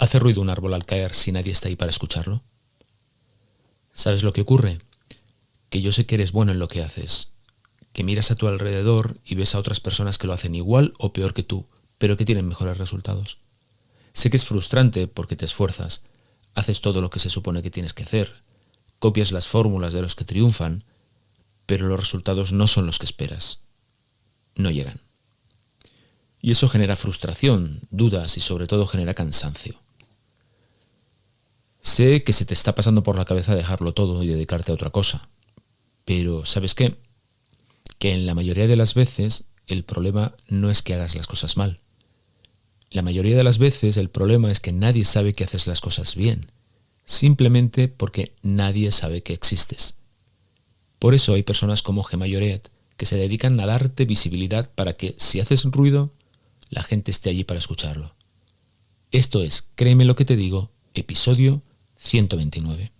¿Hace ruido un árbol al caer si nadie está ahí para escucharlo? ¿Sabes lo que ocurre? Que yo sé que eres bueno en lo que haces, que miras a tu alrededor y ves a otras personas que lo hacen igual o peor que tú, pero que tienen mejores resultados. Sé que es frustrante porque te esfuerzas, haces todo lo que se supone que tienes que hacer, copias las fórmulas de los que triunfan, pero los resultados no son los que esperas. No llegan. Y eso genera frustración, dudas y sobre todo genera cansancio. Sé que se te está pasando por la cabeza dejarlo todo y dedicarte a otra cosa, pero ¿sabes qué? Que en la mayoría de las veces el problema no es que hagas las cosas mal. La mayoría de las veces el problema es que nadie sabe que haces las cosas bien, simplemente porque nadie sabe que existes. Por eso hay personas como Gemma Lloret que se dedican a darte visibilidad para que, si haces ruido, la gente esté allí para escucharlo. Esto es, créeme lo que te digo, episodio 129.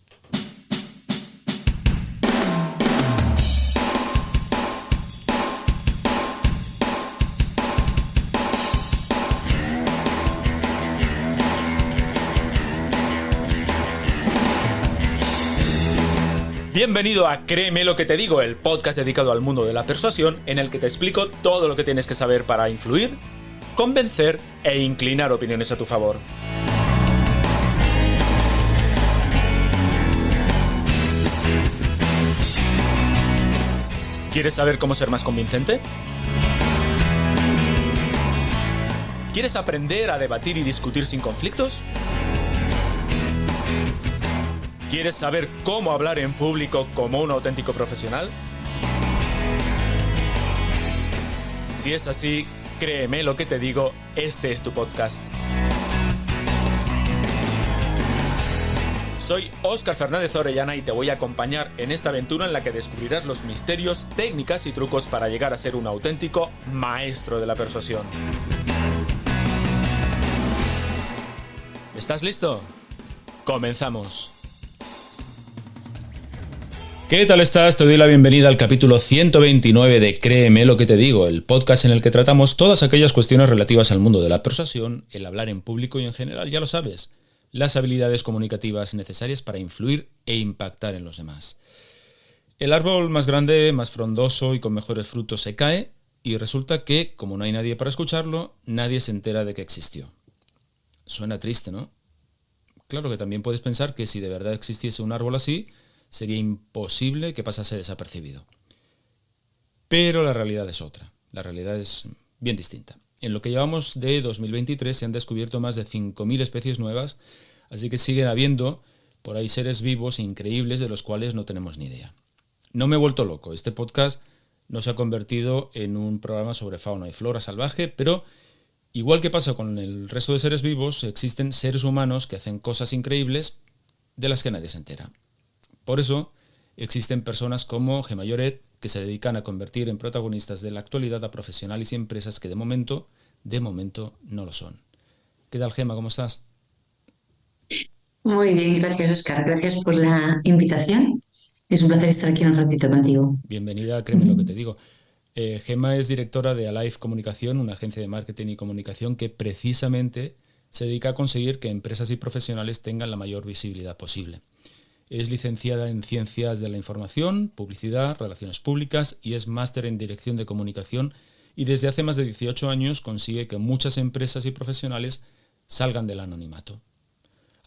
Bienvenido a Créeme lo que te digo, el podcast dedicado al mundo de la persuasión en el que te explico todo lo que tienes que saber para influir, convencer e inclinar opiniones a tu favor. ¿Quieres saber cómo ser más convincente? ¿Quieres aprender a debatir y discutir sin conflictos? ¿Quieres saber cómo hablar en público como un auténtico profesional? Si es así, créeme lo que te digo, este es tu podcast. Soy Óscar Fernández Orellana y te voy a acompañar en esta aventura en la que descubrirás los misterios, técnicas y trucos para llegar a ser un auténtico maestro de la persuasión. ¿Estás listo? ¡Comenzamos! ¿Qué tal estás? Te doy la bienvenida al capítulo 129 de Créeme lo que te digo, el podcast en el que tratamos todas aquellas cuestiones relativas al mundo de la persuasión, el hablar en público y en general, ya lo sabes, las habilidades comunicativas necesarias para influir e impactar en los demás. El árbol más grande, más frondoso y con mejores frutos se cae y resulta que, como no hay nadie para escucharlo, nadie se entera de que existió. Suena triste, ¿no? Claro que también puedes pensar que si de verdad existiese un árbol así, sería imposible que pasase desapercibido. Pero la realidad es otra. La realidad es bien distinta. En lo que llevamos de 2023 se han descubierto más de 5.000 especies nuevas, así que siguen habiendo por ahí seres vivos increíbles de los cuales no tenemos ni idea. No me he vuelto loco. Este podcast no se ha convertido en un programa sobre fauna y flora salvaje, pero igual que pasa con el resto de seres vivos, existen seres humanos que hacen cosas increíbles de las que nadie se entera. Por eso existen personas como Gemma Lloret que se dedican a convertir en protagonistas de la actualidad a profesionales y empresas que de momento no lo son. ¿Qué tal, Gemma? ¿Cómo estás? Muy bien, gracias Oscar. Gracias por la invitación. Es un placer estar aquí un ratito contigo. Bienvenida, créeme lo que te digo. Gemma es directora de Alive Comunicación, una agencia de marketing y comunicación que precisamente se dedica a conseguir que empresas y profesionales tengan la mayor visibilidad posible. Es licenciada en Ciencias de la Información, Publicidad, Relaciones Públicas y es máster en Dirección de Comunicación y desde hace más de 18 años consigue que muchas empresas y profesionales salgan del anonimato.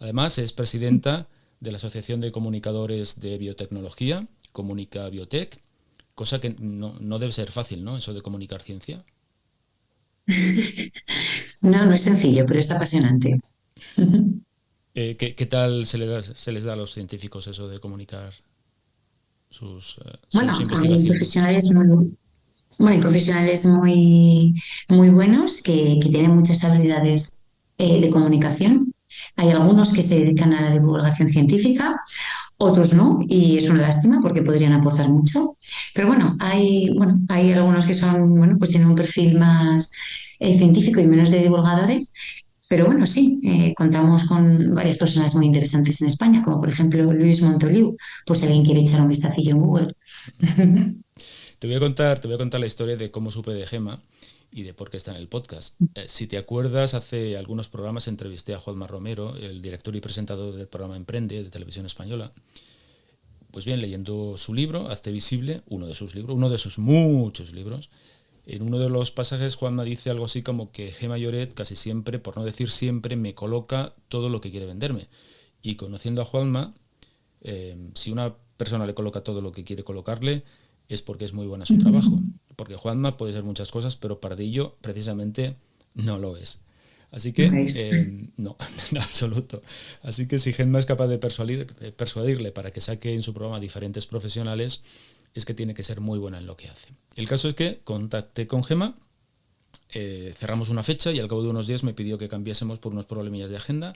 Además, es presidenta de la Asociación de Comunicadores de Biotecnología, Comunica Biotech, cosa que no debe ser fácil, ¿no? Eso de comunicar ciencia. No, no es sencillo, pero es apasionante. ¿Qué tal se les da a los científicos eso de comunicar sus Bueno, hay investigaciones? profesionales hay profesionales muy buenos que tienen muchas habilidades de comunicación. Hay algunos que se dedican a la divulgación científica, otros no, y es una lástima porque podrían aportar mucho. Pero hay algunos que son, pues tienen un perfil más científico y menos de divulgadores. Pero bueno, sí, contamos con varias personas muy interesantes en España, como por ejemplo Luis Montoliu, por si alguien quiere echar un vistacillo en Google. Te voy a contar la historia de cómo supe de Gemma y de por qué está en el podcast. Si te acuerdas, hace algunos programas entrevisté a Juanma Romero, el director y presentador del programa Emprende de Televisión Española. Pues bien, leyendo su libro, Hazte Visible, uno de sus muchos libros, en uno de los pasajes Juanma dice algo así como que Gemma Lloret casi siempre, por no decir siempre, me coloca todo lo que quiere venderme. Y conociendo a Juanma, si una persona le coloca todo lo que quiere colocarle, es porque es muy buena su trabajo. Porque Juanma puede ser muchas cosas, pero Pardillo precisamente no lo es. Así que, no, en absoluto. Así que si Gemma es capaz de persuadirle para que saque en su programa diferentes profesionales, es que tiene que ser muy buena en lo que hace. El caso es que contacté con Gemma, cerramos una fecha y al cabo de unos días me pidió que cambiásemos por unos problemillas de agenda,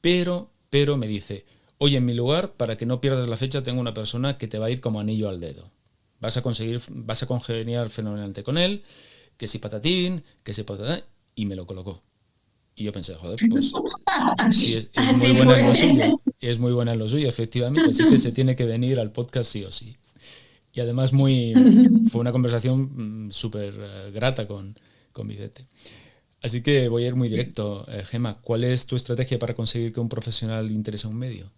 pero me dice, oye, en mi lugar, para que no pierdas la fecha, tengo una persona que te va a ir como anillo al dedo. Vas a congeniar fenomenalmente con él, que si patatín, que si patatán, y me lo colocó. Y yo pensé, joder, pues sí, es muy buena en lo suyo, efectivamente, así que se tiene que venir al podcast sí o sí. Y además fue una conversación súper grata con Vicente. Así que voy a ir muy directo. Gemma, ¿cuál es tu estrategia para conseguir que un profesional interese a un medio?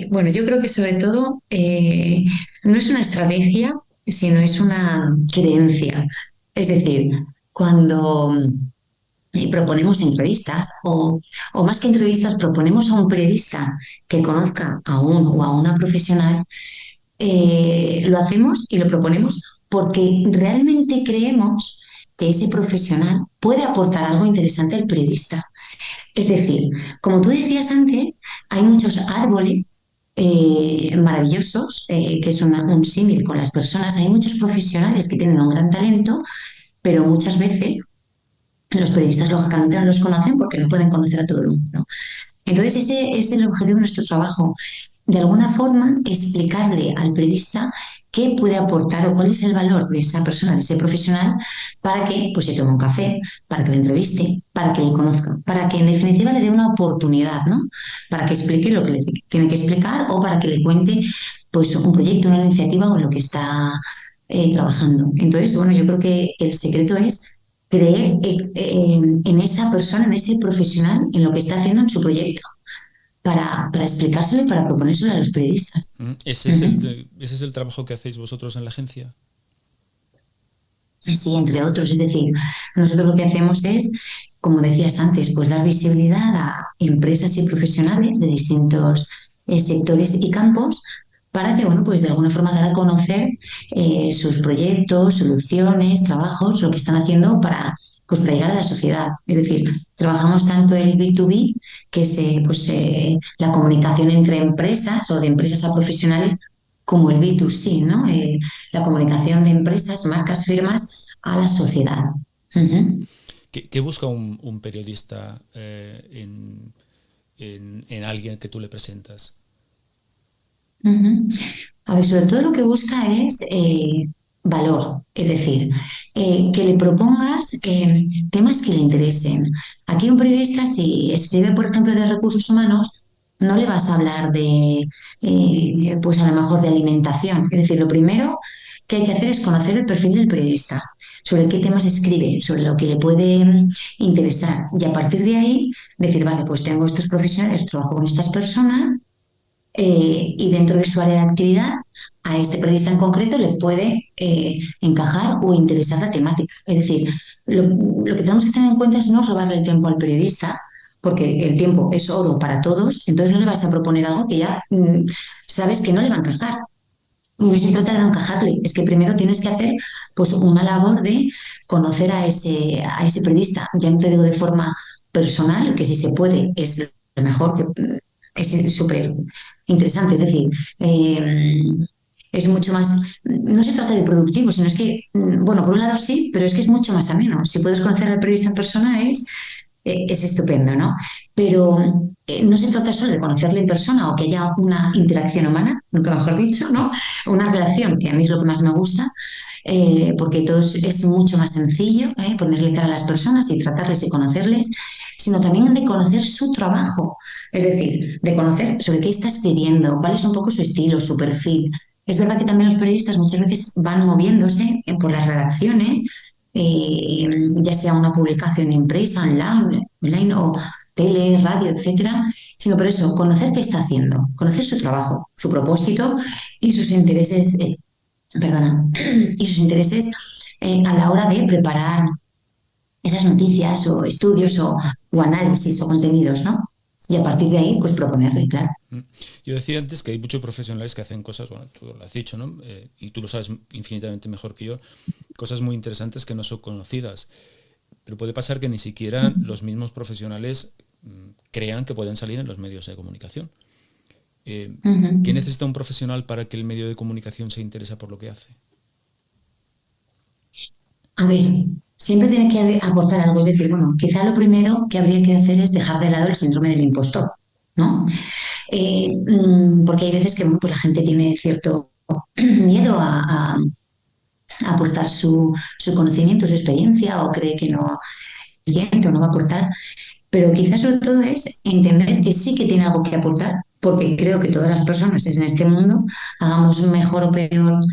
Bueno, yo creo que sobre todo no es una estrategia, sino es una creencia. Es decir, cuando proponemos entrevistas o más que entrevistas, proponemos a un periodista que conozca a un o a una profesional, lo hacemos y lo proponemos porque realmente creemos que ese profesional puede aportar algo interesante al periodista. Es decir, como tú decías antes, hay muchos árboles maravillosos, que es un símil con las personas. Hay muchos profesionales que tienen un gran talento, pero muchas veces los periodistas lógicamente no los conocen porque no pueden conocer a todo el mundo, ¿no? Entonces, ese es el objetivo de nuestro trabajo. De alguna forma, explicarle al periodista qué puede aportar o cuál es el valor de esa persona, de ese profesional, para que pues, se tome un café, para que le entreviste, para que le conozca, para que en definitiva le dé una oportunidad, ¿no? Para que explique lo que le tiene que explicar o para que le cuente pues, un proyecto, una iniciativa o lo que está trabajando. Entonces, bueno, yo creo que el secreto es creer en esa persona, en ese profesional, en lo que está haciendo en su proyecto, para explicárselo y para proponérselo a los periodistas. Ujú. Ese es el trabajo que hacéis vosotros en la agencia. Sí, entre otros. Es decir, nosotros lo que hacemos es, como decías antes, pues dar visibilidad a empresas y profesionales de distintos sectores y campos para que, bueno, pues de alguna forma dar a conocer sus proyectos, soluciones, trabajos, lo que están haciendo para llegar a la sociedad. Es decir, trabajamos tanto el B2B, que es la comunicación entre empresas o de empresas a profesionales, como el B2C, ¿no? La comunicación de empresas, marcas, firmas a la sociedad. Uh-huh. ¿Qué busca un periodista en alguien que tú le presentas? Uh-huh. A ver, sobre todo lo que busca es valor, es decir, que le propongas temas que le interesen. Aquí un periodista, si escribe, por ejemplo, de recursos humanos, no le vas a hablar pues a lo mejor de alimentación. Es decir, lo primero que hay que hacer es conocer el perfil del periodista, sobre qué temas escribe, sobre lo que le puede interesar. Y a partir de ahí, decir, vale, pues tengo estos profesionales, trabajo con estas personas y dentro de su área de actividad, a este periodista en concreto le puede encajar o interesar la temática. Es decir, lo que tenemos que tener en cuenta es no robarle el tiempo al periodista, porque el tiempo es oro para todos, entonces no le vas a proponer algo que ya sabes que no le va a encajar. Y no se trata de no encajarle, es que primero tienes que hacer pues una labor de conocer a ese periodista, ya no te digo de forma personal, que si se puede es lo mejor, que es súper interesante, es decir, es mucho más, no se trata de productivo, sino es que, bueno, por un lado sí, pero es que es mucho más ameno. Si puedes conocer al periodista en persona es estupendo, ¿no? Pero no se trata solo de conocerle en persona o que haya una interacción humana, nunca mejor dicho, ¿no? Una relación, que a mí es lo que más me gusta, porque todo es mucho más sencillo, ponerle cara a las personas y tratarles y conocerles, sino también de conocer su trabajo, es decir, de conocer sobre qué está escribiendo, cuál es un poco su estilo, su perfil. Es verdad que también los periodistas muchas veces van moviéndose por las redacciones, ya sea una publicación impresa, online o tele, radio, etcétera, sino por eso, conocer qué está haciendo, conocer su trabajo, su propósito y sus intereses, perdona, y sus intereses a la hora de preparar esas noticias o estudios o análisis o contenidos, ¿no? Y a partir de ahí, pues proponerle, claro. Yo decía antes que hay muchos profesionales que hacen cosas, bueno, tú lo has dicho, ¿no? Y tú lo sabes infinitamente mejor que yo, cosas muy interesantes que no son conocidas. Pero puede pasar que ni siquiera los mismos profesionales crean que pueden salir en los medios de comunicación. ¿Qué Ujú. necesita un profesional para que el medio de comunicación se interese por lo que hace? A ver, siempre tiene que aportar algo, es decir, bueno, quizá lo primero que habría que hacer es dejar de lado el síndrome del impostor, ¿no? Porque hay veces que bueno, pues la gente tiene cierto miedo a aportar su conocimiento, su experiencia, o cree que no es suficiente o no va a aportar, pero quizás sobre todo es entender que sí que tiene algo que aportar, porque creo que todas las personas en este mundo, hagamos mejor o peor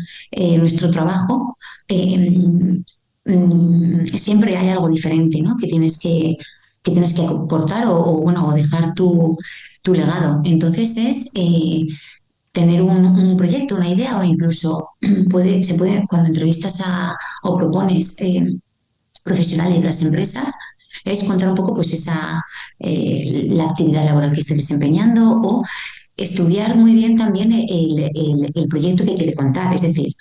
nuestro trabajo, eh, siempre hay algo diferente, ¿no? Que tienes que aportar bueno, o dejar tu legado. Entonces es tener un proyecto, una idea o incluso se puede, cuando entrevistas o propones profesionales de las empresas, es contar un poco pues la actividad laboral que esté desempeñando o estudiar muy bien también el proyecto que quiere contar. Es decir,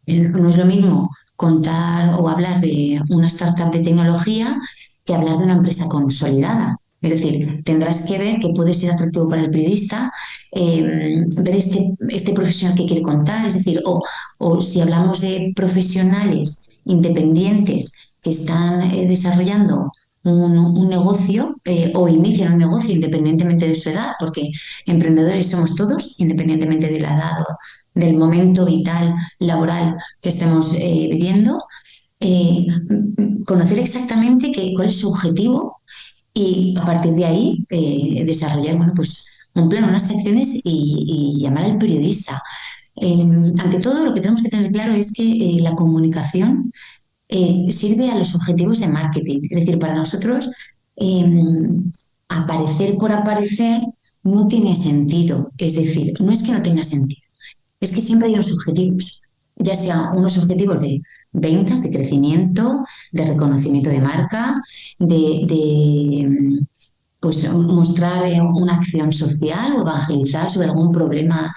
no es lo mismo contar o hablar de una startup de tecnología que hablar de una empresa consolidada. Es decir, tendrás que ver que puede ser atractivo para el periodista, ver este profesional que quiere contar, es decir, o si hablamos de profesionales independientes que están desarrollando un negocio o inician un negocio independientemente de su edad, porque emprendedores somos todos, independientemente de la edad o del momento vital, laboral que estemos viviendo, conocer exactamente cuál es su objetivo y a partir de ahí desarrollar bueno, pues, un plan, unas acciones y llamar al periodista. Ante todo, lo que tenemos que tener claro es que la comunicación sirve a los objetivos de marketing. Es decir, para nosotros, eh, aparecer por aparecer no tiene sentido. Es decir, no es que no tenga sentido, es que siempre hay unos objetivos, ya sea unos objetivos de ventas, de crecimiento, de reconocimiento de marca, de pues, mostrar una acción social o evangelizar sobre algún problema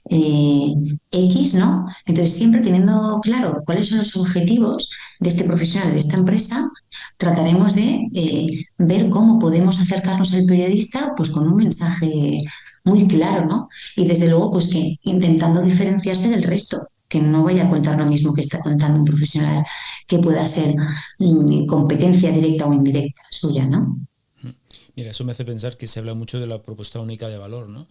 eh, X, ¿no? Entonces, siempre teniendo claro cuáles son los objetivos de este profesional, de esta empresa, trataremos de ver cómo podemos acercarnos al periodista pues con un mensaje muy claro, ¿no? Y desde luego, pues que intentando diferenciarse del resto, que no vaya a contar lo mismo que está contando un profesional que pueda ser competencia directa o indirecta suya, ¿no? Mira, eso me hace pensar que se habla mucho de la propuesta única de valor, ¿no?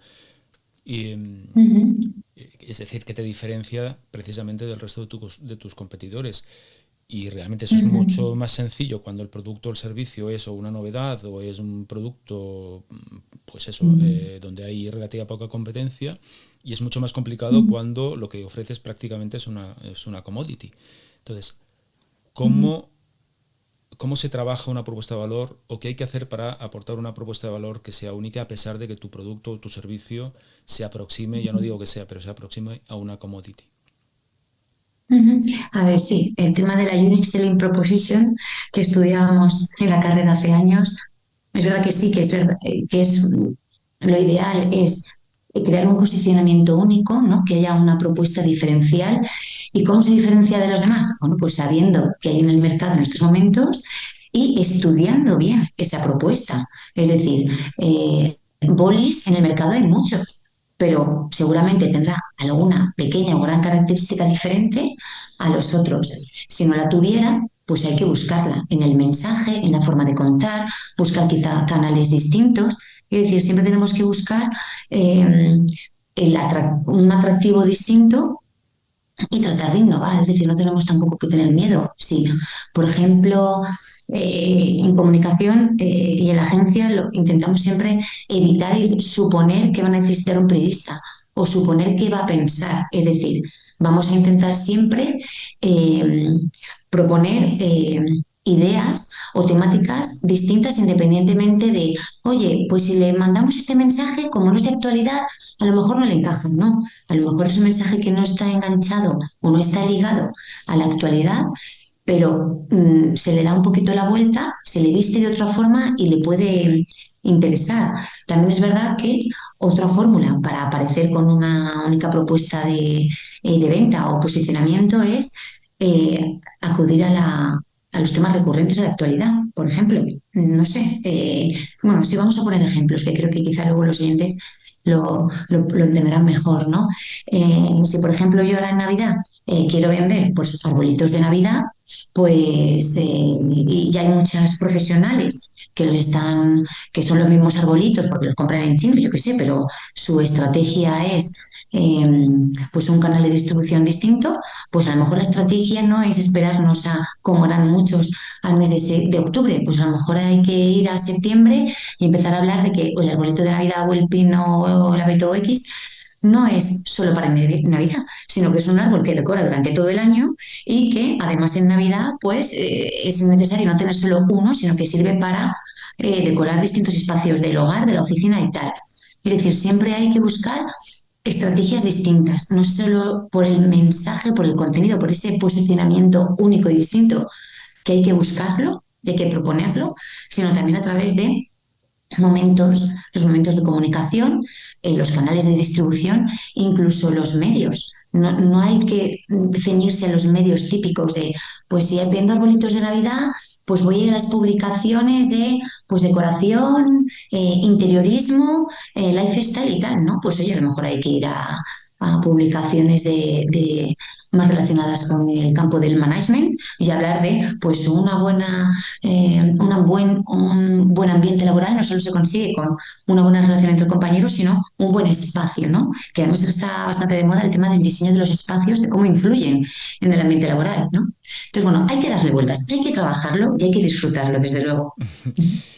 Y, Ujú, es decir, que te diferencia precisamente del resto de tus competidores. Y realmente eso es ujú, mucho más sencillo cuando el producto o el servicio es o una novedad o es un producto, pues eso, donde hay relativa poca competencia, y es mucho más complicado ujú, cuando lo que ofreces prácticamente es una commodity. Entonces, ujú, ¿cómo, ¿cómo se trabaja una propuesta de valor o qué hay que hacer para aportar una propuesta de valor que sea única a pesar de que tu producto o tu servicio se aproxime, ya no ujú. digo que sea, pero se aproxime a una commodity? Ujú. A ver, sí, el tema de la Unique Selling Proposition que estudiábamos en la carrera hace años, es verdad que sí, que es verdad, que es lo ideal es crear un posicionamiento único, ¿no? Que haya una propuesta diferencial. ¿Y cómo se diferencia de los demás? Bueno, pues sabiendo que hay en el mercado en estos momentos y estudiando bien esa propuesta. Es decir, bolis en el mercado hay muchos, pero seguramente tendrá alguna pequeña o gran característica diferente a los otros. Si no la tuviera, pues hay que buscarla en el mensaje, en la forma de contar, buscar quizá canales distintos. Es decir, siempre tenemos que buscar eh, un atractivo distinto y tratar de innovar. Es decir, no tenemos tampoco que tener miedo. Si, por ejemplo, en comunicación y en la agencia intentamos siempre evitar y suponer que va a necesitar un periodista. o suponer qué va a pensar. Es decir, vamos a intentar siempre eh, proponer ideas o temáticas distintas independientemente de, oye, pues si le mandamos este mensaje, como no es de actualidad, a lo mejor no le encaja, ¿no? A lo mejor es un mensaje que no está enganchado o no está ligado a la actualidad, pero se le da un poquito la vuelta, se le viste de otra forma y le puede interesar. También es verdad que otra fórmula para aparecer con una única propuesta de venta o posicionamiento es acudir a los temas recurrentes de actualidad, por ejemplo. No sé, bueno, si vamos a poner ejemplos, que creo que quizá luego los oyentes lo entenderán mejor, ¿no? Si, por ejemplo, yo ahora en Navidad quiero vender pues, arbolitos de Navidad, pues y ya hay muchas profesionales que lo están, que son los mismos arbolitos porque los compran en chino, yo qué sé, pero su estrategia es eh, pues un canal de distribución distinto, pues a lo mejor la estrategia no es esperarnos a, como eran muchos, al mes de octubre, pues a lo mejor hay que ir a septiembre y empezar a hablar de que o el arbolito de Navidad o el pino o el abeto X no es solo para Navidad, sino que es un árbol que decora durante todo el año y que además en Navidad pues es necesario no tener solo uno, sino que sirve para decorar distintos espacios del hogar, de la oficina y tal. Es decir, siempre hay que buscar estrategias distintas, no solo por el mensaje, por el contenido, por ese posicionamiento único y distinto que hay que buscarlo, de hay que proponerlo, sino también a través de momentos, los momentos de comunicación, los canales de distribución, incluso los medios. No, no hay que ceñirse a los medios típicos de, pues si vendo arbolitos de Navidad, pues voy a ir a las publicaciones de pues decoración, interiorismo, lifestyle y tal, ¿no? Pues oye, a lo mejor hay que ir a publicaciones más relacionadas con el campo del management y hablar de pues un buen ambiente laboral no solo se consigue con una buena relación entre compañeros, sino un buen espacio, ¿no? Que además está bastante de moda el tema del diseño de los espacios, de cómo influyen en el ambiente laboral, ¿no? Entonces, bueno, hay que darle vueltas, hay que trabajarlo y hay que disfrutarlo, desde luego.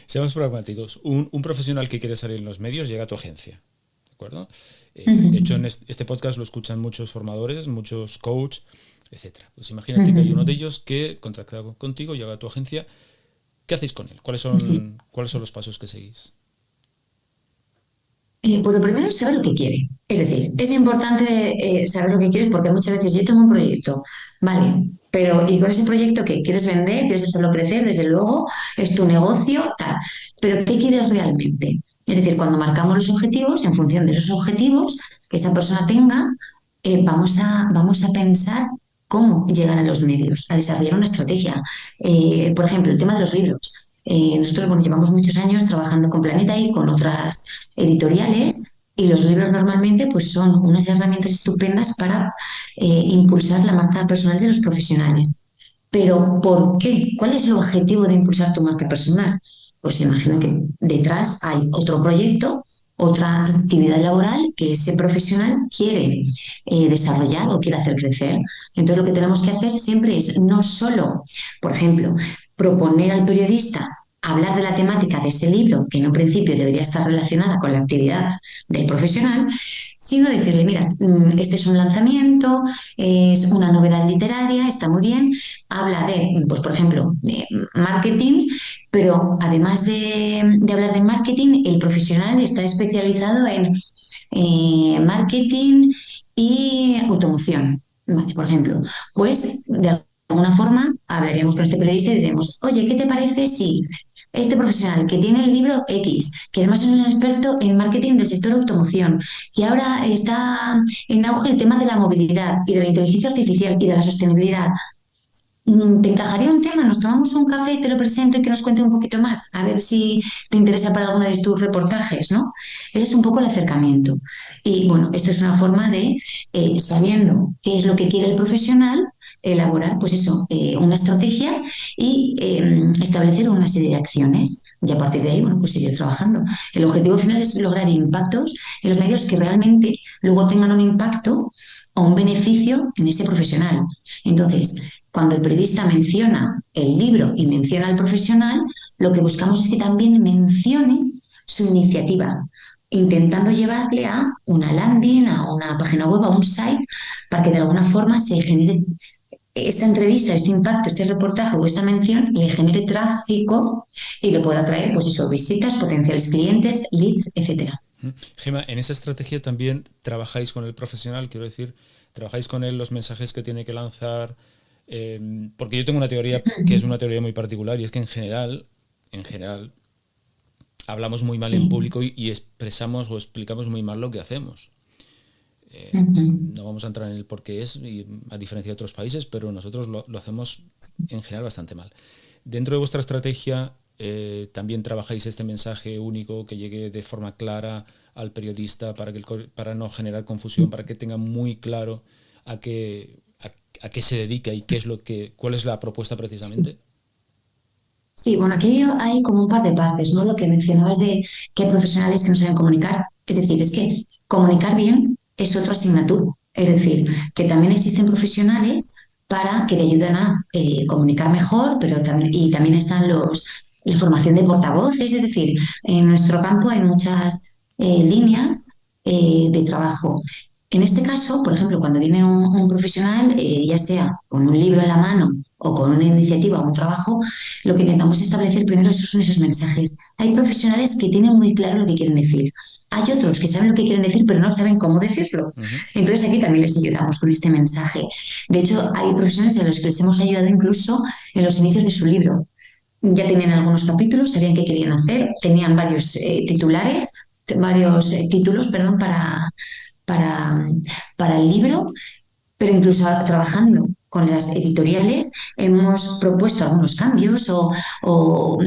Seamos pragmáticos. Un profesional que quiere salir en los medios llega a tu agencia. ¿De acuerdo? De hecho, Ujú, en este podcast lo escuchan muchos formadores, muchos coaches, etcétera. Pues imagínate que hay uno ujú. de ellos que contacta contigo, llega a tu agencia. ¿Qué hacéis con él? Sí. ¿Cuáles son los pasos que seguís? Pues lo primero es saber lo que quiere. Es decir, es importante saber lo que quieres porque muchas veces yo tengo un proyecto, vale, pero ¿y con ese proyecto qué? ¿Quieres vender? ¿Quieres hacerlo crecer? Desde luego, es tu negocio, tal. Pero ¿qué quieres realmente? Es decir, cuando marcamos los objetivos, en función de esos objetivos que esa persona tenga, vamos a pensar cómo llegar a los medios, a desarrollar una estrategia. Por ejemplo, el tema de los libros. Nosotros, bueno, llevamos muchos años trabajando con Planeta y con otras editoriales y los libros normalmente pues son unas herramientas estupendas para impulsar la marca personal de los profesionales. Pero ¿por qué? ¿Cuál es el objetivo de impulsar tu marca personal? Pues imagino que detrás hay otro proyecto, otra actividad laboral que ese profesional quiere desarrollar o quiere hacer crecer. Entonces lo que tenemos que hacer siempre es no solo, por ejemplo, proponer al periodista hablar de la temática de ese libro, que en un principio debería estar relacionada con la actividad del profesional, sino decirle, mira, este es un lanzamiento, es una novedad literaria, está muy bien, habla de, pues por ejemplo, de marketing, pero además de hablar de marketing, el profesional está especializado en marketing y automoción. Vale, por ejemplo, pues de alguna forma hablaríamos con este periodista y diremos, oye, ¿qué te parece si este profesional que tiene el libro X, que además es un experto en marketing del sector automoción, que ahora está en auge el tema de la movilidad y de la inteligencia artificial y de la sostenibilidad? ¿Te encajaría un tema? Nos tomamos un café y te lo presento y que nos cuente un poquito más, a ver si te interesa para alguno de tus reportajes, ¿no? Es un poco el acercamiento. Y bueno, esto es una forma de, sabiendo qué es lo que quiere el profesional, elaborar, pues eso, una estrategia y establecer una serie de acciones. Y a partir de ahí, bueno, pues seguir trabajando. El objetivo final es lograr impactos en los medios que realmente luego tengan un impacto o un beneficio en ese profesional. Entonces, cuando el periodista menciona el libro y menciona al profesional, lo que buscamos es que también mencione su iniciativa. intentando llevarle a una landing, a una página web, a un site, para que de alguna forma se genere esta entrevista, este impacto, este reportaje o esta mención le genere tráfico y le pueda traer, pues eso, visitas, potenciales clientes, leads, etcétera. Gemma, en esa estrategia también trabajáis con el profesional, quiero decir, trabajáis con él los mensajes que tiene que lanzar, porque yo tengo una teoría que es una teoría muy particular y es que en general, hablamos muy mal en Sí. público y expresamos o explicamos muy mal lo que hacemos. Ujú. No vamos a entrar en el por qué es, a diferencia de otros países, pero nosotros lo hacemos en general bastante mal. Dentro de vuestra estrategia, también trabajáis este mensaje único que llegue de forma clara al periodista para no generar confusión, para que tenga muy claro a qué, a qué se dedica y cuál es la propuesta Sí. precisamente. Sí, bueno, aquí hay como un par de partes, ¿no? Lo que mencionabas de que hay profesionales que no saben comunicar. Es decir, es que comunicar bien es otra asignatura. Es decir, que también existen profesionales para que te ayuden a comunicar mejor, pero también, y también están la formación de portavoces. Es decir, en nuestro campo hay muchas líneas de trabajo. En este caso, por ejemplo, cuando viene un profesional, ya sea con un libro en la mano o con una iniciativa o un trabajo, lo que intentamos establecer primero esos son esos mensajes. Hay profesionales que tienen muy claro lo que quieren decir. Hay otros que saben lo que quieren decir, pero no saben cómo decirlo. Ujú. Entonces aquí también les ayudamos con este mensaje. De hecho, hay profesionales a los que les hemos ayudado incluso en los inicios de su libro. Ya tenían algunos capítulos, sabían qué querían hacer, tenían varios varios títulos, perdón, para, para el libro, pero incluso trabajando con las editoriales hemos propuesto algunos cambios o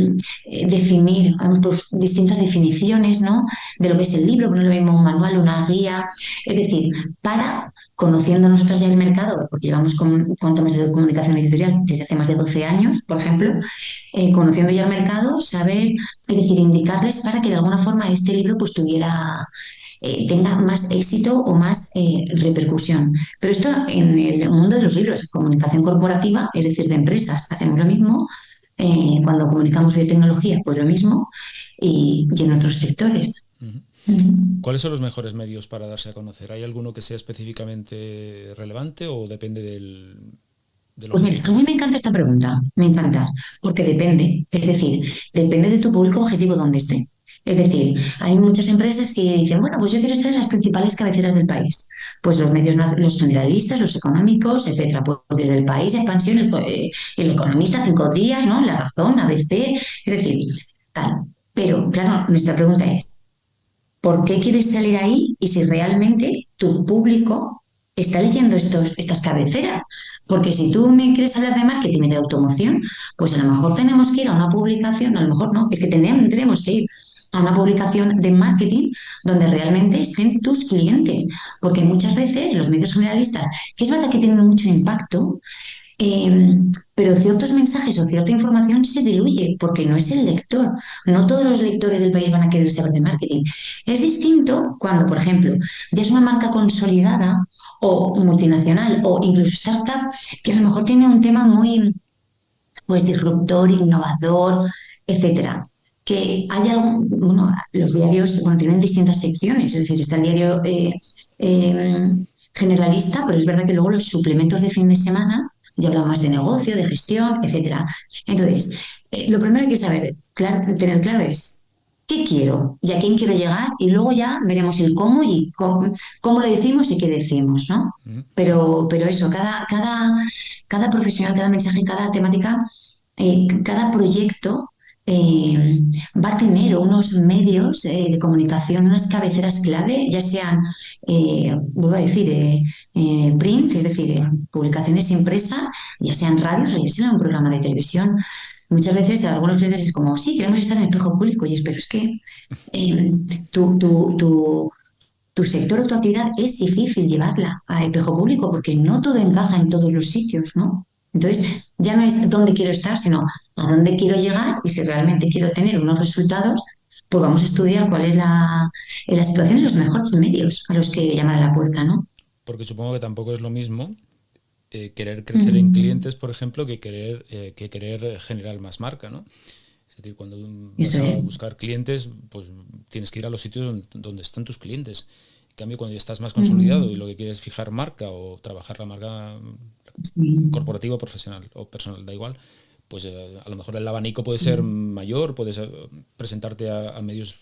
definir pues, distintas definiciones, ¿no? De lo que es el libro, no es lo mismo un manual, una guía, es decir, para conociendo nosotras ya el mercado, porque llevamos con temas de comunicación editorial desde hace más de 12 años, por ejemplo, conociendo ya el mercado, saber, es decir, indicarles para que de alguna forma este libro pues tuviera tenga más éxito o más repercusión. Pero esto en el mundo de los libros, comunicación corporativa, es decir, de empresas, hacemos lo mismo. Cuando comunicamos biotecnología, pues lo mismo, y en otros sectores. Ujú. Ujú. ¿Cuáles son los mejores medios para darse a conocer? ¿Hay alguno que sea específicamente relevante o depende del Pues mira, a objetivo? mí me encanta esta pregunta, me encanta, porque depende, es decir, depende de tu público objetivo donde esté. Es decir, hay muchas empresas que dicen, bueno, pues yo quiero estar en las principales cabeceras del país. Pues los medios, los generalistas, los económicos, etcétera. Pues desde el país, expansión, el economista, 5 días, ¿no? La razón, ABC, es decir, tal. Pero, claro, nuestra pregunta es, ¿por qué quieres salir ahí y si realmente tu público está leyendo estas cabeceras? Porque si tú me quieres hablar de marketing y de automoción, pues a lo mejor tenemos que ir a una publicación, a lo mejor no, es que tenemos que ir a una publicación de marketing donde realmente estén tus clientes, porque muchas veces los medios generalistas, que es verdad que tienen mucho impacto, pero ciertos mensajes o cierta información se diluye porque no es el lector. No todos los lectores del país van a querer saber de marketing. Es distinto cuando, por ejemplo, ya es una marca consolidada o multinacional o incluso startup que a lo mejor tiene un tema muy pues, disruptor, innovador, etcétera. Que haya bueno, los diarios bueno, tienen distintas secciones, es decir, está el diario eh, generalista, pero es verdad que luego los suplementos de fin de semana ya hablan más de negocio, de gestión, etcétera. Entonces, lo primero que hay que saber, tener claro es qué quiero y a quién quiero llegar y luego ya veremos el cómo y cómo lo decimos y qué decimos, ¿no? Ujú. Pero eso, cada profesional, cada mensaje, cada temática cada proyecto va a tener unos medios de comunicación, unas cabeceras clave, ya sean, vuelvo a decir, print, es decir, publicaciones impresas, ya sean radios o ya sean un programa de televisión. Muchas veces a algunos clientes es como, sí, queremos estar en el espejo público, y es, pero es que eh, tu, tu, tu, tu sector o tu actividad es difícil llevarla a espejo público porque no todo encaja en todos los sitios, ¿no? Entonces, ya no es dónde quiero estar, sino a dónde quiero llegar y si realmente quiero tener unos resultados, pues vamos a estudiar cuál es la situación y los mejores medios a los que llamar a la puerta, ¿no? Porque supongo que tampoco es lo mismo querer crecer en Mm, clientes, por ejemplo, que querer generar más marca, ¿no? Es decir, cuando vas Eso a es. buscar clientes, pues tienes que ir a los sitios donde están tus clientes. En cambio, cuando ya estás más consolidado y Mm, lo que quieres es fijar marca o trabajar la marca sí. corporativa, profesional o personal, da igual, pues a lo mejor el abanico puede ser mayor, puedes presentarte a medios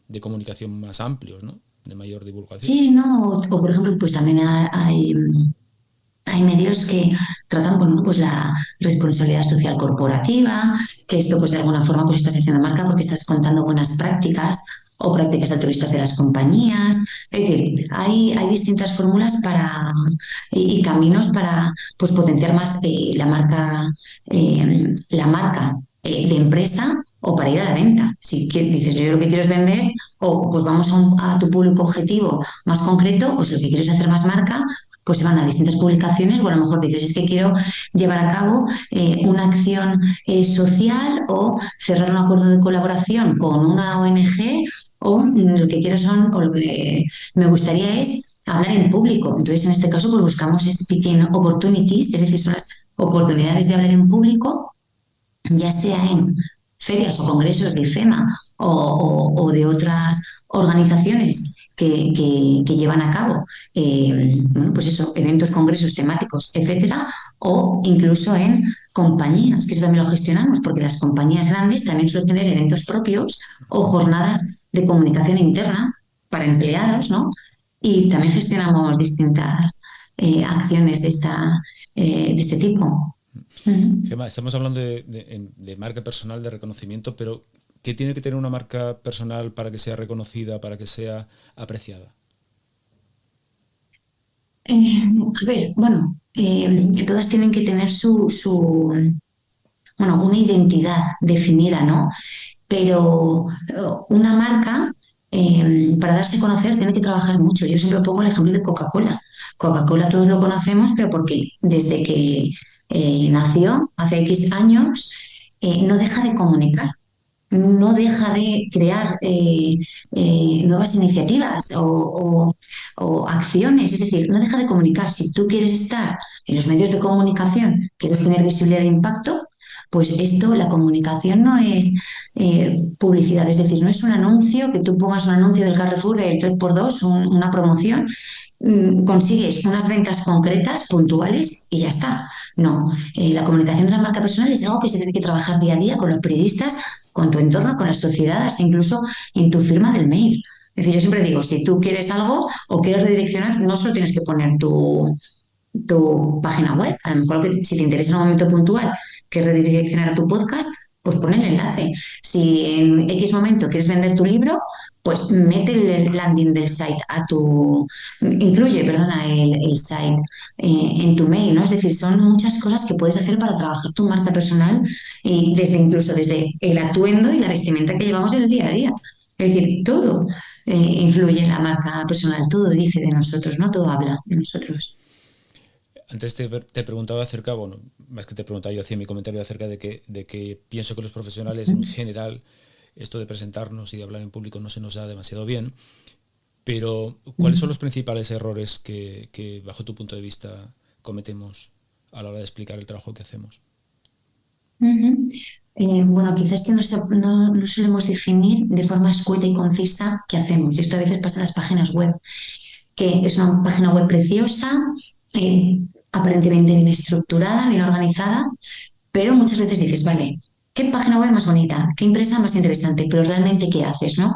de comunicación más amplios, ¿no? De mayor divulgación. Sí, no, o por ejemplo, pues también hay medios que tratan con pues la responsabilidad social corporativa, que esto pues de alguna forma pues estás haciendo marca porque estás contando buenas prácticas o prácticas altruistas de las compañías. Es decir, hay distintas fórmulas y caminos para pues potenciar más la marca de empresa o para ir a la venta. Si dices yo lo que quiero es vender o pues vamos a tu público objetivo más concreto, pues lo que quiero es hacer más marca, pues se van a distintas publicaciones o a lo mejor dices, es que quiero llevar a cabo una acción social o cerrar un acuerdo de colaboración con una ONG o lo que quiero son, o lo que me gustaría es hablar en público. Entonces, en este caso, pues buscamos speaking opportunities, es decir, son las oportunidades de hablar en público, ya sea en ferias o congresos de IFEMA o de otras organizaciones que llevan a cabo bueno, pues eso, eventos, congresos temáticos, etcétera, o incluso en compañías, que eso también lo gestionamos, porque las compañías grandes también suelen tener eventos propios o jornadas de comunicación interna para empleados, ¿no? Y también gestionamos distintas acciones de este tipo. Ujú. Gemma, estamos hablando de marca personal, de reconocimiento, pero ¿qué tiene que tener una marca personal para que sea reconocida, para que sea apreciada? A ver, bueno, todas tienen que tener bueno, una identidad definida, ¿no? Pero una marca, para darse a conocer, tiene que trabajar mucho. Yo siempre pongo el ejemplo de Coca-Cola. Coca-Cola todos lo conocemos, pero porque desde que nació, hace X años, no deja de comunicar, no deja de crear nuevas iniciativas o acciones, es decir, no deja de comunicar. Si tú quieres estar en los medios de comunicación, quieres tener visibilidad de impacto, pues esto, la comunicación no es publicidad, es decir, no es un anuncio, que tú pongas un anuncio del Carrefour del 3x2, una promoción, consigues unas ventas concretas, puntuales y ya está. No, la comunicación de la marca personal es algo que se tiene que trabajar día a día con los periodistas, con tu entorno, con la sociedad, hasta incluso en tu firma del mail. Es decir, yo siempre digo, si tú quieres algo o quieres redireccionar, no solo tienes que poner tu página web. A lo mejor si te interesa en un momento puntual que redireccionar a tu podcast, pues pon el enlace. Si en X momento quieres vender tu libro, pues mete el landing del site incluye, perdona, el site en tu mail, ¿no? Es decir, son muchas cosas que puedes hacer para trabajar tu marca personal y incluso desde el atuendo y la vestimenta que llevamos en el día a día. Es decir, todo influye en la marca personal, todo dice de nosotros, ¿no? Todo habla de nosotros. Antes te preguntaba acerca, bueno, más que te preguntaba, yo hacía mi comentario acerca de que pienso que los profesionales en general, esto de presentarnos y de hablar en público no se nos da demasiado bien, pero ¿cuáles son los principales errores que bajo tu punto de vista cometemos a la hora de explicar el trabajo que hacemos? Ujú. Bueno, quizás que no solemos definir de forma escueta y concisa qué hacemos. Y esto a veces pasa en las páginas web, que es una página web preciosa, eh, aparentemente bien estructurada, bien organizada, pero muchas veces dices, vale, ¿qué página web más bonita? ¿Qué empresa más interesante? Pero realmente, ¿qué haces, no?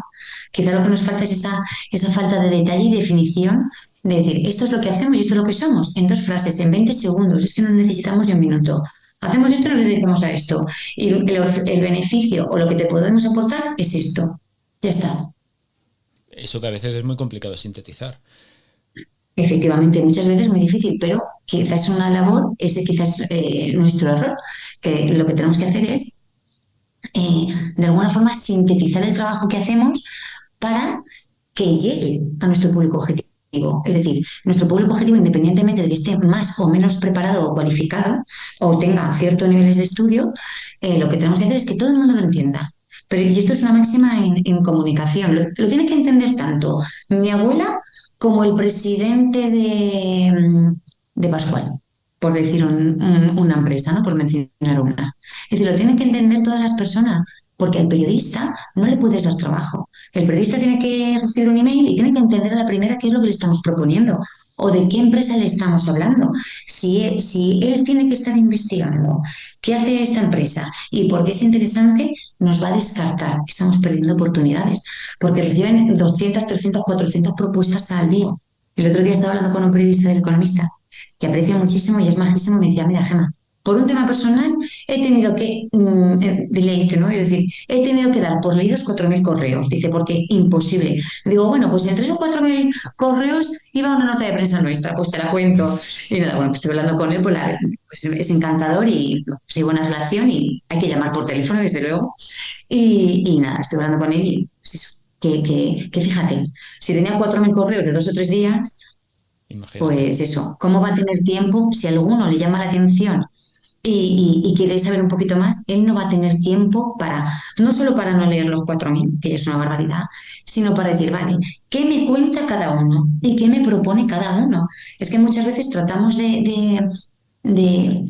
Quizá lo que nos falta es esa falta de detalle y definición de decir, esto es lo que hacemos y esto es lo que somos, en dos frases, en 20 segundos, es que no necesitamos ni un minuto. Hacemos esto y nos dedicamos a esto. Y el beneficio o lo que te podemos aportar es esto. Ya está. Eso que a veces es muy complicado de sintetizar. Efectivamente, muchas veces es muy difícil, pero quizás es una labor, ese quizás nuestro error, que lo que tenemos que hacer es de alguna forma sintetizar el trabajo que hacemos para que llegue a nuestro público objetivo. Es decir, nuestro público objetivo, independientemente de que esté más o menos preparado o cualificado o tenga ciertos niveles de estudio, lo que tenemos que hacer es que todo el mundo lo entienda. Pero, y esto es una máxima en comunicación, lo tiene que entender tanto mi abuela como el presidente de Pascual, por decir una empresa, ¿no? Por mencionar una. Es decir, lo tienen que entender todas las personas porque al periodista no le puedes dar trabajo. El periodista tiene que recibir un email y tiene que entender a la primera qué es lo que le estamos proponiendo o de qué empresa le estamos hablando. Si él tiene que estar investigando qué hace esta empresa y por qué es interesante, nos va a descartar. Estamos perdiendo oportunidades porque reciben 200, 300, 400 propuestas al día. El otro día estaba hablando con un periodista del Economista que aprecio muchísimo y es majísimo y me decía, mira, Gemma, por un tema personal he tenido que, le dice, ¿no? Es decir, he tenido que dar por leídos 4.000 correos. Dice, porque imposible. Digo, bueno, pues entre esos 4.000 correos iba una nota de prensa nuestra, pues te la cuento. Y nada, bueno, pues estoy hablando con él, pues, pues es encantador y pues, hay buena relación y hay que llamar por teléfono, desde luego. Y nada, estoy hablando con él y pues eso, que fíjate, si tenía 4.000 correos de 2 o 3 días, Imagínate. pues eso, ¿cómo va a tener tiempo si a alguno le llama la atención y quiere saber un poquito más? Él no va a tener tiempo para, no solo para no leer los 4.000 que es una barbaridad, sino para decir, vale, ¿qué me cuenta cada uno? ¿Y qué me propone cada uno? Es que muchas veces tratamos de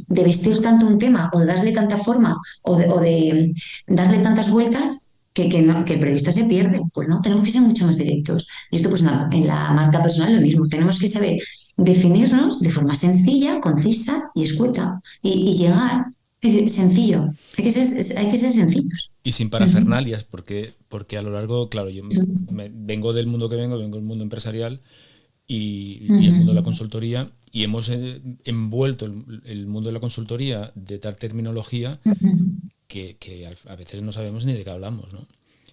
vestir tanto un tema o de darle tanta forma o de darle tantas vueltas que el periodista se pierde. Pues no, tenemos que ser mucho más directos. Y esto pues en la marca personal lo mismo. Tenemos que saber definirnos de forma sencilla, concisa y escueta y llegar. Es decir, sencillo. Hay que ser sencillos. Y sin Ujú. parafernalias, porque a lo largo, claro, yo vengo del mundo que vengo del mundo empresarial y el mundo de la Ujú. consultoría, y hemos envuelto el mundo de la consultoría de tal terminología Ujú. que a veces no sabemos ni de qué hablamos, ¿no?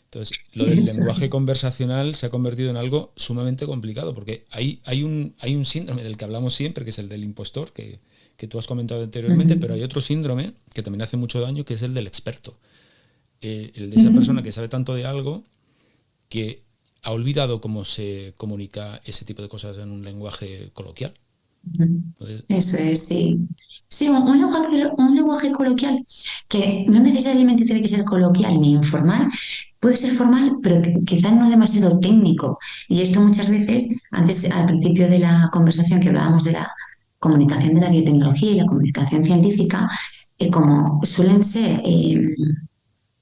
Entonces, lo del Eso. lenguaje conversacional se ha convertido en algo sumamente complicado, porque hay un síndrome del que hablamos siempre, que es el del impostor, que tú has comentado anteriormente, pero Ujú. hay otro síndrome que también hace mucho daño, que es el del experto. El de esa persona Ujú. que sabe tanto de algo que ha olvidado cómo se comunica ese tipo de cosas en un lenguaje coloquial. Ujú. Entonces, Eso es, sí. Sí, un lenguaje coloquial que no necesariamente tiene que ser coloquial ni informal, puede ser formal, pero quizás no demasiado técnico. Y esto muchas veces, antes, al principio de la conversación que hablábamos de la comunicación de la biotecnología y la comunicación científica, como suelen ser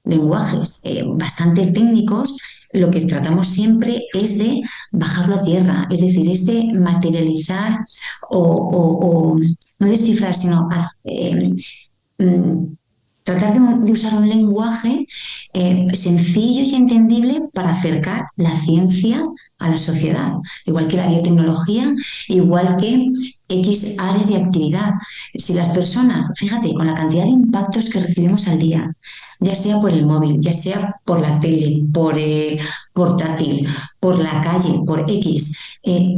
lenguajes bastante técnicos, lo que tratamos siempre es de bajarlo a tierra, es decir, es de materializar o no descifrar, sino mm, tratar de usar un lenguaje sencillo y entendible para acercar la ciencia a la sociedad, igual que la biotecnología, igual que X área de actividad. Si las personas, fíjate, con la cantidad de impactos que recibimos al día, ya sea por el móvil, ya sea por la tele, por portátil, por la calle, por X,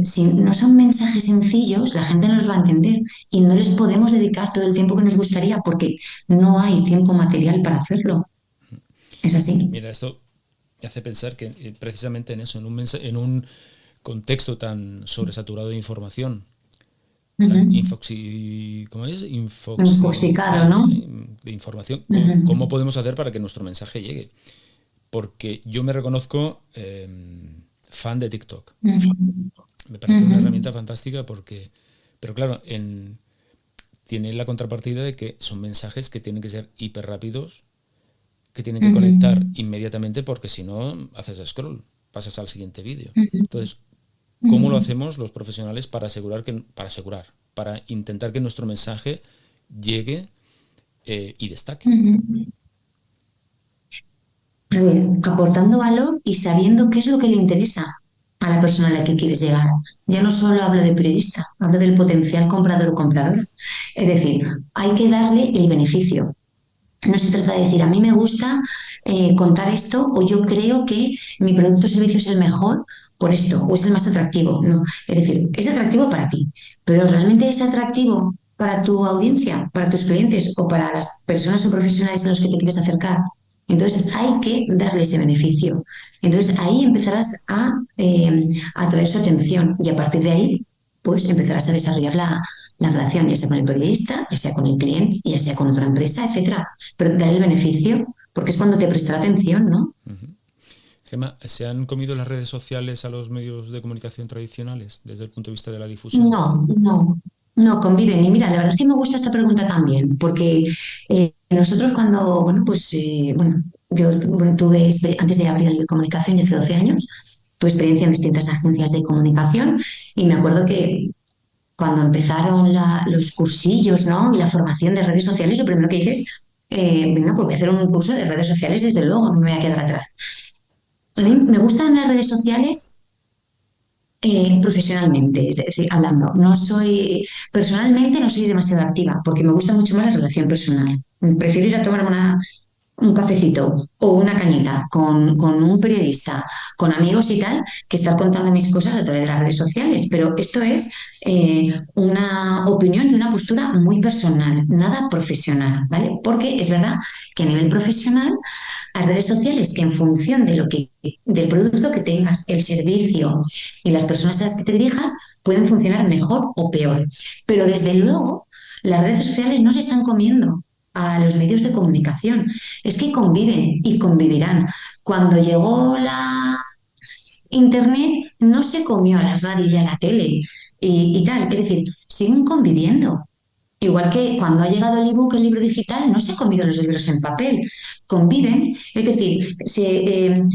si no son mensajes sencillos, la gente no los va a entender y no les podemos dedicar todo el tiempo que nos gustaría porque no hay tiempo material para hacerlo. Es así. mira, esto me hace pensar que precisamente en eso, en un contexto tan sobresaturado de información, tan Ujú. ¿cómo es? Infoxicado, Infoxiado, ¿no? ¿sí? De información. Ujú. ¿Cómo podemos hacer para que nuestro mensaje llegue? Porque yo me reconozco fan de TikTok. Ujú. Me parece Ujú. una herramienta fantástica pero claro, tiene la contrapartida de que son mensajes que tienen que ser hiper rápidos, que tienen que conectar Ujú. inmediatamente porque si no haces scroll, pasas al siguiente vídeo. Ujú. Entonces, ¿cómo lo hacemos los profesionales para intentar que nuestro mensaje llegue y destaque? Ujú. A ver, aportando valor y sabiendo qué es lo que le interesa a la persona a la que quieres llegar. Ya no solo hablo de periodista, hablo del potencial comprador o compradora. Es decir, hay que darle el beneficio. No se trata de decir, a mí me gusta contar esto o yo creo que mi producto o servicio es el mejor por esto o es el más atractivo. No, es decir, es atractivo para ti, pero realmente es atractivo para tu audiencia, para tus clientes o para las personas o profesionales a los que te quieres acercar. Entonces hay que darle ese beneficio. Entonces ahí empezarás a atraer su atención y a partir de ahí pues empezarás a desarrollar la relación, ya sea con el periodista, ya sea con el cliente, ya sea con otra empresa, etcétera. Pero dar el beneficio, porque es cuando te prestará atención, ¿no? Ujú. Gemma, ¿se han comido las redes sociales a los medios de comunicación tradicionales desde el punto de vista de la difusión? No, no, no conviven. Y mira, la verdad es que me gusta esta pregunta también, porque nosotros cuando, bueno, pues, bueno, Yo bueno, antes de abrir el de comunicación, ya hace 12 años, tuve experiencia en distintas agencias de comunicación y me acuerdo que cuando empezaron los cursillos, ¿no? Y la formación de redes sociales, lo primero que dices, venga, pues voy a hacer un curso de redes sociales, desde luego, no me voy a quedar atrás. A mí me gustan las redes sociales profesionalmente, es decir, hablando. Personalmente no soy demasiado activa porque me gusta mucho más la relación personal. Prefiero ir a tomar un cafecito o una cañita con un periodista, con amigos y tal, que estar contando mis cosas a través de las redes sociales. Pero esto es una opinión y una postura muy personal, nada profesional, ¿vale? Porque es verdad que a nivel profesional hay redes sociales que en función del producto que tengas, el servicio y las personas a las que te dirijas, pueden funcionar mejor o peor. Pero desde luego, las redes sociales no se están comiendo a los medios de comunicación. Es que conviven y convivirán. Cuando llegó la Internet, no se comió a la radio y a la tele y tal. Es decir, siguen conviviendo. Igual que cuando ha llegado el ebook, el libro digital, no se ha comido los libros en papel, conviven, es decir,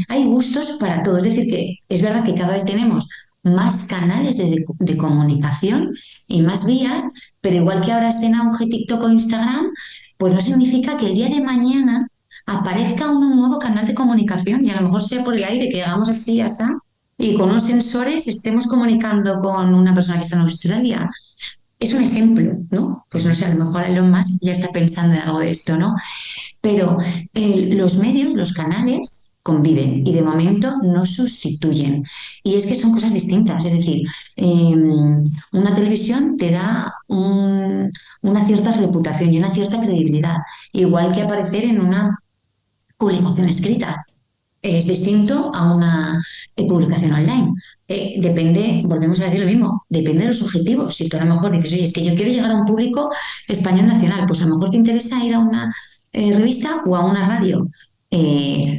hay gustos para todo. Es decir, que es verdad que cada vez tenemos más canales de comunicación y más vías, pero igual que ahora está en auge TikTok o Instagram, pues no significa que el día de mañana aparezca un nuevo canal de comunicación y a lo mejor sea por el aire, que hagamos así, así, y con unos sensores estemos comunicando con una persona que está en Australia. Es un ejemplo, ¿no? Pues no Ujú. sé, a lo mejor Elon Musk ya está pensando en algo de esto, ¿no? Pero los medios, los canales conviven y de momento no sustituyen. Y es que son cosas distintas, es decir, una televisión te da una cierta reputación y una cierta credibilidad, igual que aparecer en una publicación escrita. Es distinto a una publicación online. Depende, volvemos a decir lo mismo, depende de los objetivos. Si tú a lo mejor dices, oye, es que yo quiero llegar a un público español nacional, pues a lo mejor te interesa ir a una revista o a una radio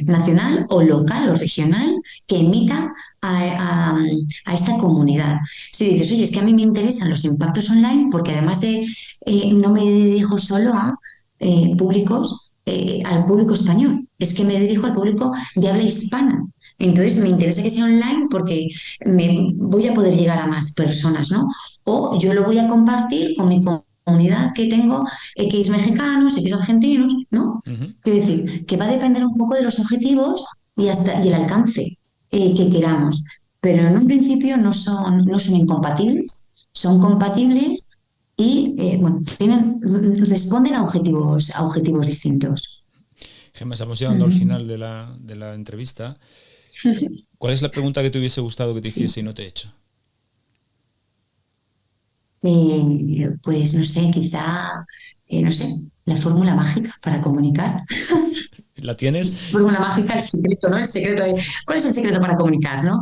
nacional o local o regional que emita a esta comunidad. Si dices, oye, es que a mí me interesan los impactos online porque además de no me dirijo solo a al público español, es que me dirijo al público de habla hispana. Entonces me interesa que sea online porque me voy a poder llegar a más personas, ¿no? O yo lo voy a compartir con mi comunidad que tengo X mexicanos, X argentinos, ¿no? Ujú. Quiero decir, que va a depender un poco de los objetivos y el alcance que queramos. Pero en un principio no son incompatibles, son compatibles y bueno, responden a objetivos distintos. Gemma, estamos llegando al Ujú. final de la entrevista. ¿Cuál es la pregunta que te hubiese gustado que te Sí. hiciese y no te he hecho? Pues no sé, quizá, no sé, la fórmula mágica para comunicar. ¿La tienes? Fórmula mágica, el secreto, ¿no? ¿Cuál es el secreto para comunicar, ¿no?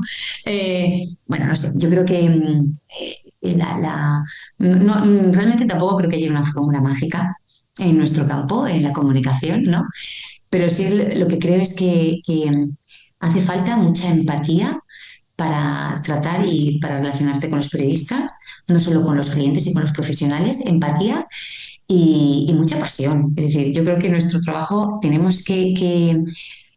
Bueno, no sé, yo creo que realmente tampoco creo que haya una fórmula mágica en nuestro campo, en la comunicación, ¿no? Pero sí lo que creo es que hace falta mucha empatía para tratar y para relacionarte con los periodistas, no solo con los clientes y con los profesionales, empatía y mucha pasión. Es decir, yo creo que en nuestro trabajo tenemos que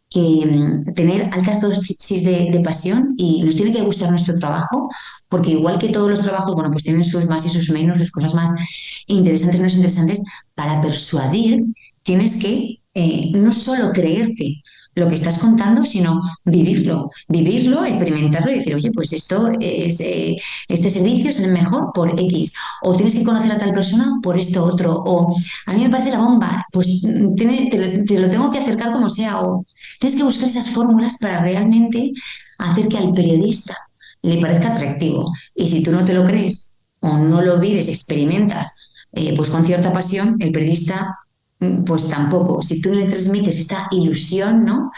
tener altas dosis de pasión y nos tiene que gustar nuestro trabajo, porque igual que todos los trabajos, bueno, pues tienen sus más y sus menos, sus cosas más interesantes y menos interesantes, para persuadir tienes que no solo creerte lo que estás contando, sino vivirlo, experimentarlo y decir, oye, pues este servicio es el mejor por X, o tienes que conocer a tal persona por esto otro, o a mí me parece la bomba, pues te lo tengo que acercar como sea, o tienes que buscar esas fórmulas para realmente hacer que al periodista le parezca atractivo. Y si tú no te lo crees o no lo vives, experimentas, pues con cierta pasión, el periodista, pues tampoco. Si tú no le transmites esta ilusión, ¿no?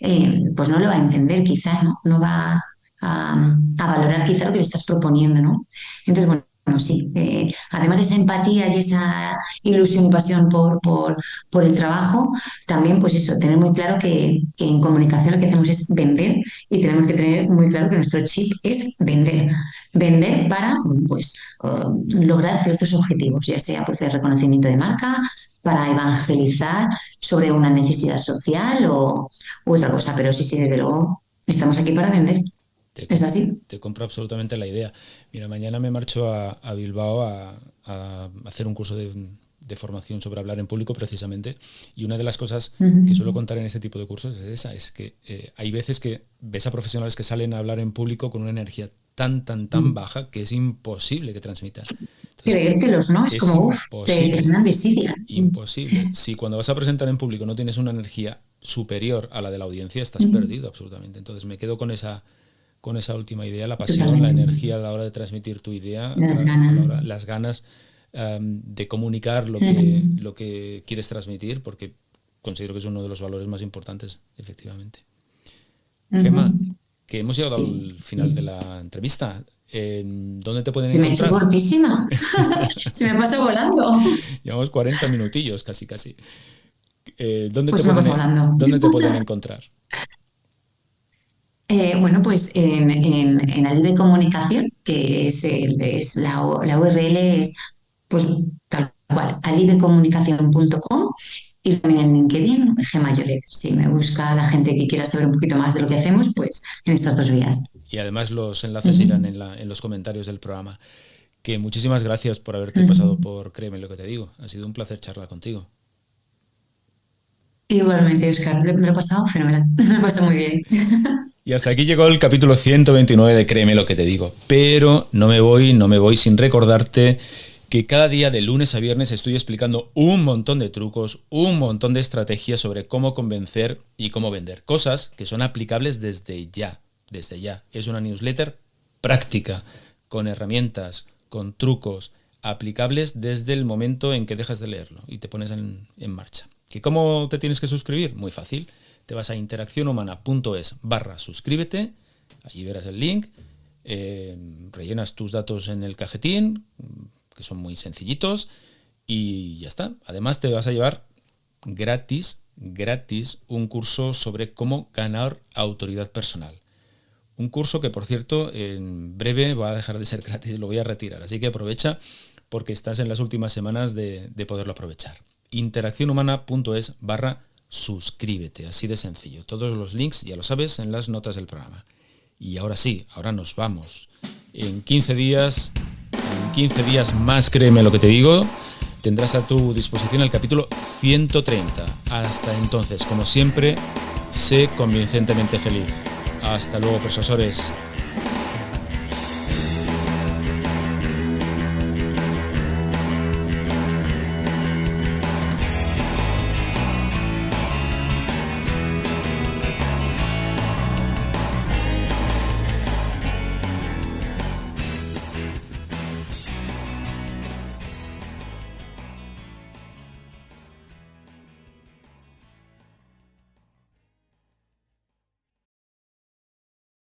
Pues no lo va a entender quizá, ¿no? No va a valorar quizá lo que le estás proponiendo, ¿no? Entonces, bueno, bueno, sí, además de esa empatía y esa ilusión y pasión por el trabajo, también pues eso, tener muy claro que en comunicación lo que hacemos es vender y tenemos que tener muy claro que nuestro chip es vender. Vender para pues, lograr ciertos objetivos, ya sea por hacer reconocimiento de marca, para evangelizar sobre una necesidad social u otra cosa, pero sí, sí, desde luego estamos aquí para vender. Te, ¿Es com- así? Te compro absolutamente la idea. Mira, mañana me marcho a Bilbao a hacer un curso de formación sobre hablar en público precisamente. Y una de las cosas que suelo Ujú. contar en este tipo de cursos es esa, es que hay veces que ves a profesionales que salen a hablar en público con una energía tan baja que es imposible que transmitan. Entonces, Creértelos, ¿no? Es es como, uff, te imposible, generan desidia. imposible. Si cuando vas a presentar en público no tienes una energía superior a la de la audiencia, estás Mm, perdido absolutamente. Entonces me quedo con esa última idea, la pasión, la totalmente. energía a la hora de transmitir tu idea, Las a la ganas. hora, las ganas de comunicar Mm, lo que quieres transmitir, porque considero que es uno de los valores más importantes, efectivamente. Gemma, ujú. que hemos llegado Sí. al final de la entrevista. ¿Dónde te pueden Se me ha hecho encontrar? cortísima. Se me pasa volando. Llevamos 40 minutillos, casi, casi. ¿Dónde te Pues vamos hablando. dónde te pueden encontrar? Bueno, pues en Alive Comunicación, que es la URL es pues tal cual, alivecomunicación.com y también en LinkedIn, Gemma Yolet. Si me busca la gente que quiera saber un poquito más de lo que hacemos, pues en estas dos vías. Y además los enlaces irán Ujú. en los comentarios del programa. Que muchísimas gracias por haberte pasado Ujú. por Créeme lo que te digo. Ha sido un placer charlar contigo. Igualmente, Oscar, me lo he pasado fenomenal. Me lo he pasado muy bien. Y hasta aquí llegó el capítulo 129 de Créeme lo que te digo. Pero no me voy sin recordarte que cada día de lunes a viernes estoy explicando un montón de trucos, un montón de estrategias sobre cómo convencer y cómo vender. Cosas que son aplicables desde ya, desde ya. Es una newsletter práctica, con herramientas, con trucos, aplicables desde el momento en que dejas de leerlo y te pones en marcha. ¿Que cómo te tienes que suscribir? Muy fácil. Te vas a interaccionhumana.es/suscríbete, allí verás el link, rellenas tus datos en el cajetín, que son muy sencillitos, y ya está. Además te vas a llevar gratis, un curso sobre cómo ganar autoridad personal. Un curso que, por cierto, en breve va a dejar de ser gratis, lo voy a retirar. Así que aprovecha porque estás en las últimas semanas de poderlo aprovechar. Interaccionhumana.es/suscríbete, así de sencillo. Todos los links, ya lo sabes, en las notas del programa. Y ahora sí, ahora nos vamos. En 15 días más, créeme lo que te digo, tendrás a tu disposición el capítulo 130. Hasta entonces, como siempre, sé convincentemente feliz. Hasta luego, profesores.